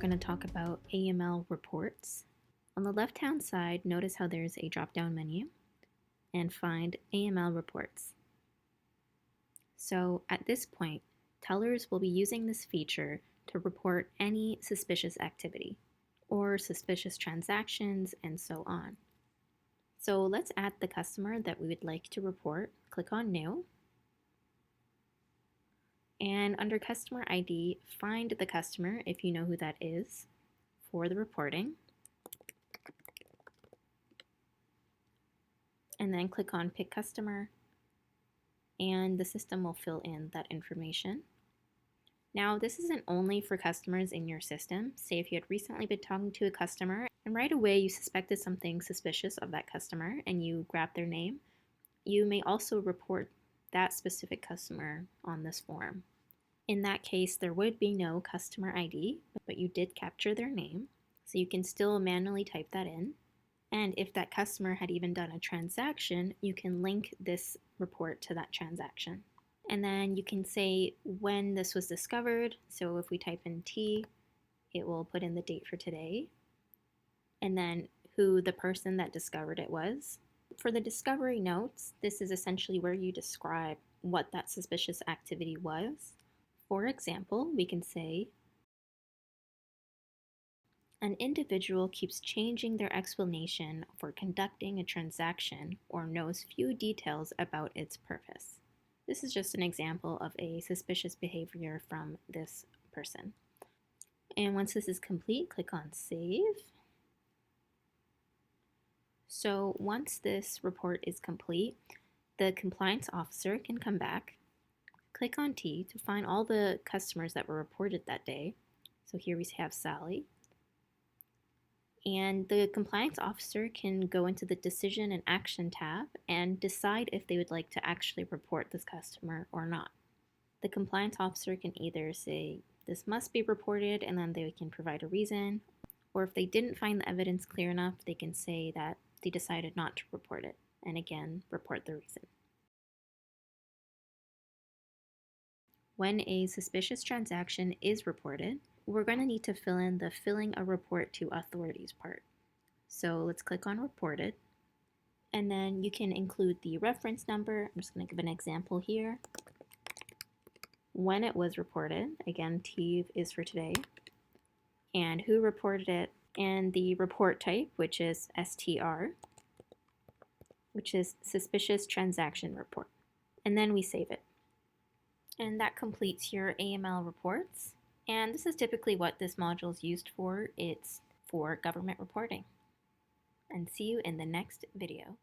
going to talk about AML Reports. On the left-hand side, notice how there's a drop-down menu and find AML Reports. So at this point, tellers will be using this feature to report any suspicious activity or suspicious transactions and so on. So let's add the customer that we would like to report. Click on New. And under Customer ID, find the customer, if you know who that is, for the reporting. And then click on Pick Customer, and the system will fill in that information. Now, this isn't only for customers in your system. Say if you had recently been talking to a customer and right away you suspected something suspicious of that customer and you grabbed their name, you may also report that specific customer on this form. In that case, there would be no customer ID, but you did capture their name, so you can still manually type that in. And if that customer had even done a transaction, you can link this report to that transaction. And then you can say when this was discovered. So if we type in T, it will put in the date for today, and then who the person that discovered it was. For the discovery notes, this is essentially where you describe what that suspicious activity was. For example, we can say, an individual keeps changing their explanation for conducting a transaction or knows few details about its purpose. This is just an example of a suspicious behavior from this person. And once this is complete, click on Save. So once this report is complete, the compliance officer can come back, click on T to find all the customers that were reported that day. So here we have Sally. And the compliance officer can go into the Decision and Action tab and decide if they would like to actually report this customer or not. The compliance officer can either say this must be reported and then they can provide a reason, or if they didn't find the evidence clear enough, they can say that they decided not to report it and again report the reason. When a suspicious transaction is reported, we're going to need to fill in the Filling a Report to Authorities part. So let's click on Reported, and then you can include the reference number. I'm just going to give an example here. When it was reported, again, T is for today, and who reported it, and the report type, which is STR, which is Suspicious Transaction Report. And then we save it. And that completes your AML reports. And this is typically what this module is used for. It's for government reporting. And see you in the next video.